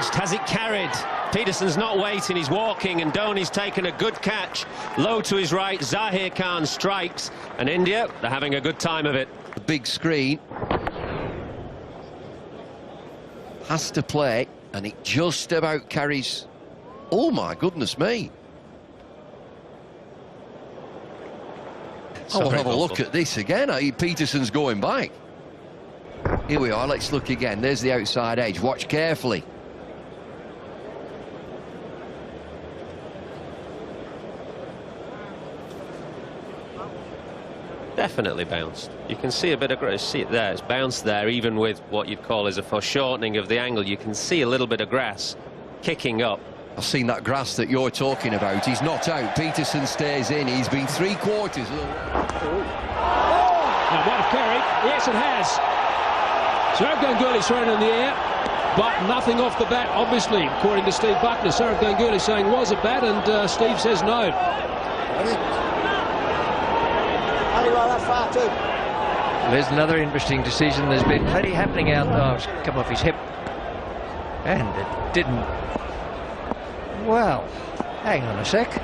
bounced. Has it carried? Peterson's not waiting, he's walking, and Dhoni's taken a good catch. Low to his right, Zahir Khan strikes, and India, they're having a good time of it. The big screen has to play, and it just about carries. Oh my goodness me. I will have a look at this again. Peterson's going back. Here we are, let's look again. There's the outside edge. Watch carefully. Definitely bounced. You can see a bit of, see it there, it's bounced there, even with what you'd call as a foreshortening of the angle. You can see a little bit of grass kicking up. I've seen that grass that you're talking about. He's not out. Peterson stays in. He's been 3/4. Now, might have carried. Yes, it has. Sourav Ganguly's thrown in the air, but nothing off the bat, obviously, according to Steve Buckner. Sourav Ganguly saying was a bat, and Steve says no. There's another interesting decision. There's been plenty happening out there. Oh, it's come off his hip. And it didn't. Well, hang on a sec.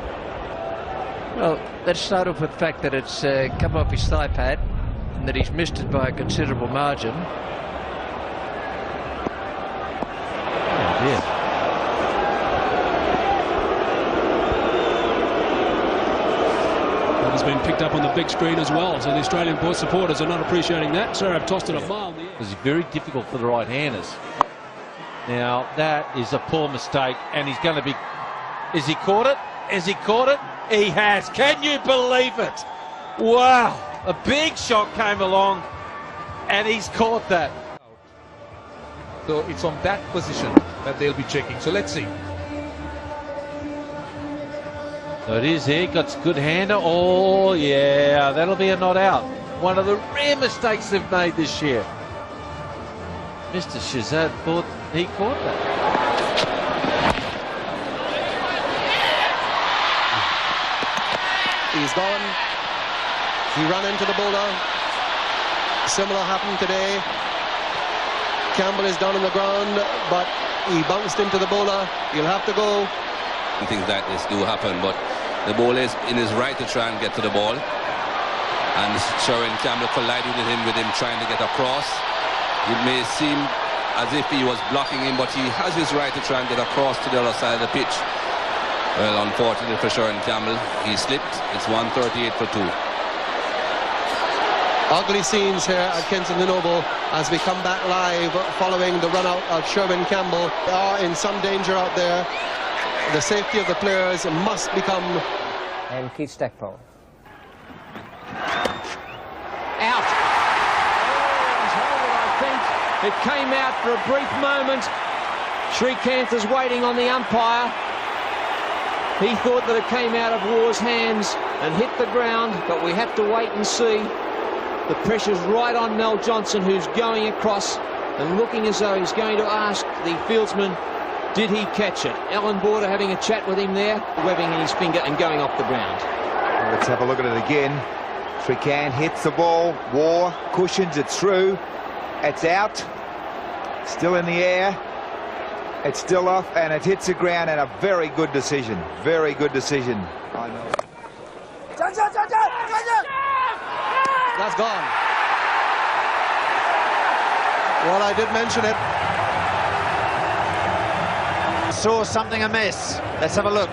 Well, let's start off with the fact that it's come off his thigh pad and that he's missed it by a considerable margin. Oh dear. That has been picked up on the big screen as well, so the Australian supporters are not appreciating that. Sourav tossed it a mile in the air. It was very difficult for the right-handers. Now, that is a poor mistake, and he's going to be... Has he caught it? Has he caught it? He has. Can you believe it? Wow. A big shot came along, and he's caught that. So it's on that position that they'll be checking. So let's see. So it is here. Got good hander. Oh, yeah. That'll be a not out. One of the rare mistakes they've made this year. Mr. Shazad thought he caught that. He's gone. He ran into the bowler. Similar happened today. Campbell is down on the ground, but he bounced into the bowler. He'll have to go. Things like this do happen, but the bowler is in his right to try and get to the ball. And Sherwin Campbell collided with him trying to get across. It may seem as if he was blocking him, but he has his right to try and get across to the other side of the pitch. Well, unfortunately for Sherwin Campbell, he slipped. It's 138 for 2. Ugly scenes here at Kensington Oval as we come back live following the run out of Sherwin Campbell. They are in some danger out there. The safety of the players must become... And Keith Stackpole. Out. I think it came out for a brief moment. Srikanth is waiting on the umpire. He thought that it came out of War's hands and hit the ground, but we have to wait and see. The pressure's right on Mel Johnson, who's going across and looking as though he's going to ask the fieldsman, did he catch it? Alan Border having a chat with him there, webbing in his finger and going off the ground. Let's have a look at it again. Srikanth hits the ball. War cushions it through. It's out. Still in the air. It's still off, and it hits the ground, and a very good decision. Very good decision. I know. That's gone. Well, I did mention it. Saw something amiss. Let's have a look.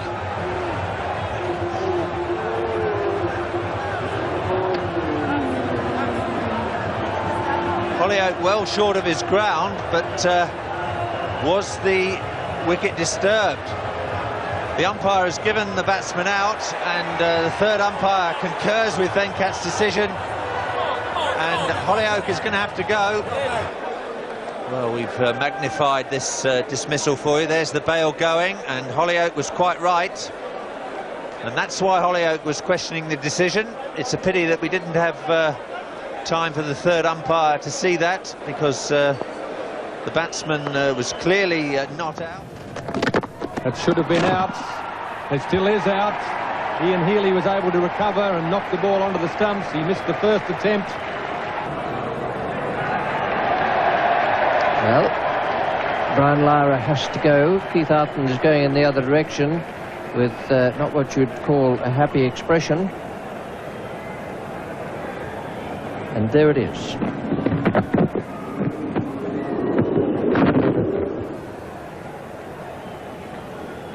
Hollioake well short of his ground, but was the wicket disturbed? The umpire has given the batsman out, and the third umpire concurs with Venkat's decision, and Hollioake is going to have to go. Well, we've magnified this dismissal for you. There's the bail going, and Hollioake was quite right, and that's why Hollioake was questioning the decision. It's a pity that we didn't have time for the third umpire to see that, because the batsman was clearly not out. That should have been out. It still is out. Ian Healy was able to recover and knock the ball onto the stumps. He missed the first attempt. Well, Brian Lara has to go. Keith Arthur is going in the other direction with not what you'd call a happy expression. And there it is.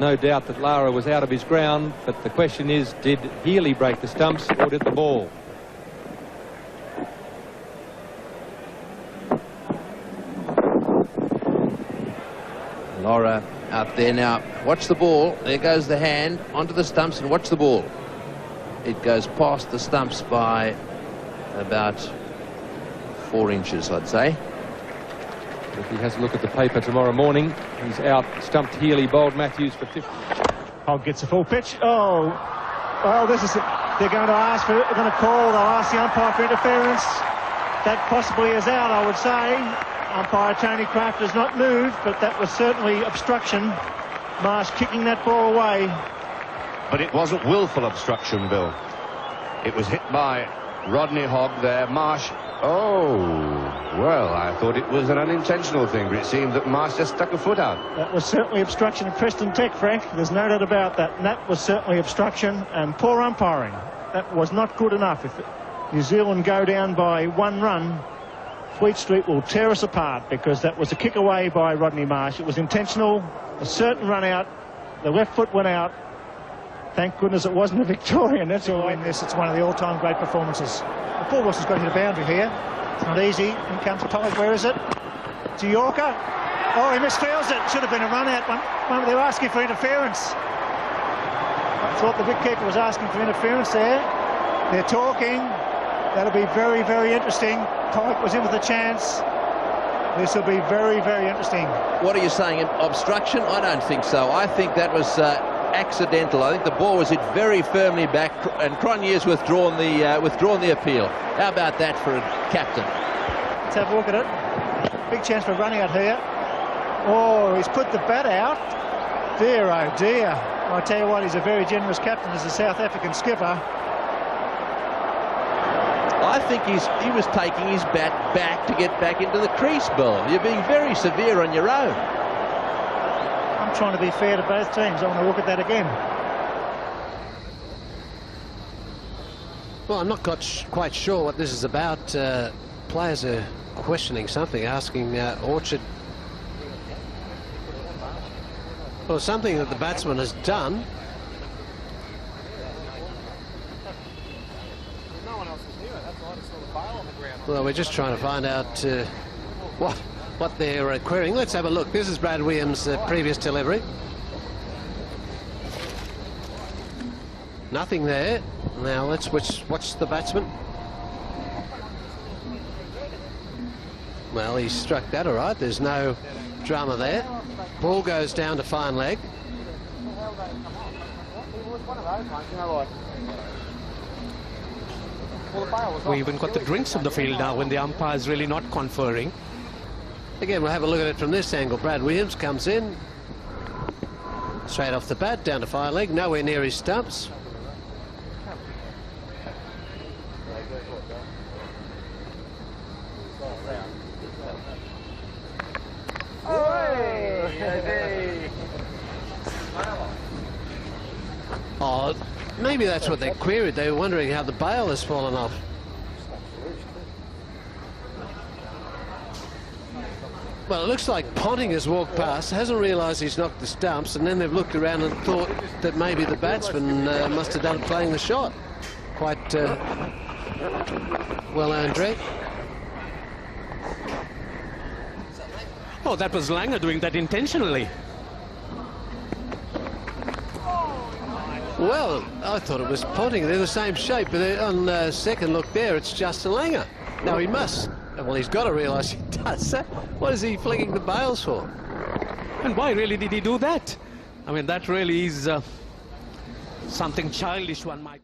No doubt that Lara was out of his ground, but the question is, did Healy break the stumps or did the ball? Lara out there now. Watch the ball. There goes the hand onto the stumps, and watch the ball. It goes past the stumps by about 4 inches, I'd say. If he has a look at the paper tomorrow morning, he's out stumped Healy, bowled Matthews for 50. Hogg gets a full pitch. Oh, well, this is they're going to ask for it. They're going to call. They'll ask the umpire for interference. That possibly is out, I would say. Umpire Tony Kraft has not moved, but that was certainly obstruction. Marsh kicking that ball away. But it wasn't willful obstruction, Bill. It was hit by Rodney Hogg there. Marsh, oh, well, I thought it was an unintentional thing, but it seemed that Marsh just stuck a foot out. That was certainly obstruction of Preston Tech, Frank. There's no doubt about that. And that was certainly obstruction and poor umpiring. That was not good enough. If New Zealand go down by 1 run, Fleet Street will tear us apart, because that was a kick away by Rodney Marsh. It was intentional, a certain run out. The left foot went out. Thank goodness it wasn't a Victorian. That's all. In this, it's one of the all-time great performances. The Paul Wilson's got to hit a boundary here. It's not easy. In comes Todd. Where is it? To Yorker. Oh, he misfields it. Should have been a run out. One, they were asking for interference. I thought the wicketkeeper was asking for interference there. They're talking. That'll be very, very interesting. Pollock was in with a chance. This will be very, very interesting. What are you saying? Obstruction? I don't think so. I think that was accidental. I think the ball was hit very firmly back, and Cronje's withdrawn the appeal. How about that for a captain? Let's have a look at it. Big chance for running out here. Oh, he's put the bat out. Dear, oh dear. I tell you what, he's a very generous captain as a South African skipper. I think he was taking his bat back to get back into the crease, Bill. You're being very severe on your own. I'm trying to be fair to both teams. I want to look at that again. Well, I'm not quite sure what this is about. Players are questioning something, asking Orchard. Well, something that the batsman has done. Well, we're just trying to find out what they're querying. Let's have a look. This is Brad Williams' previous delivery. Nothing there. Now let's watch the batsman. Well, he struck that all right. There's no drama there. Ball goes down to fine leg. We even got the drinks on the field now when the umpire is really not conferring. Again, we'll have a look at it from this angle. Brad Williams comes in. Straight off the bat, down to fine leg, nowhere near his stumps. Oh, maybe that's what they queried. They were wondering how the bail has fallen off. Well, it looks like Ponting has walked past, hasn't realised he's knocked the stumps, and then they've looked around and thought that maybe the batsman must have done playing the shot. Quite well earned, Drake. Oh, that was Langer doing that intentionally. Well, I thought it was Ponting. They're the same shape, but on second look there, it's Justin Langer. Now he must. Well, he's got to realise he does. What is he flinging the bails for? And why really did he do that? I mean, that really is something childish, one might...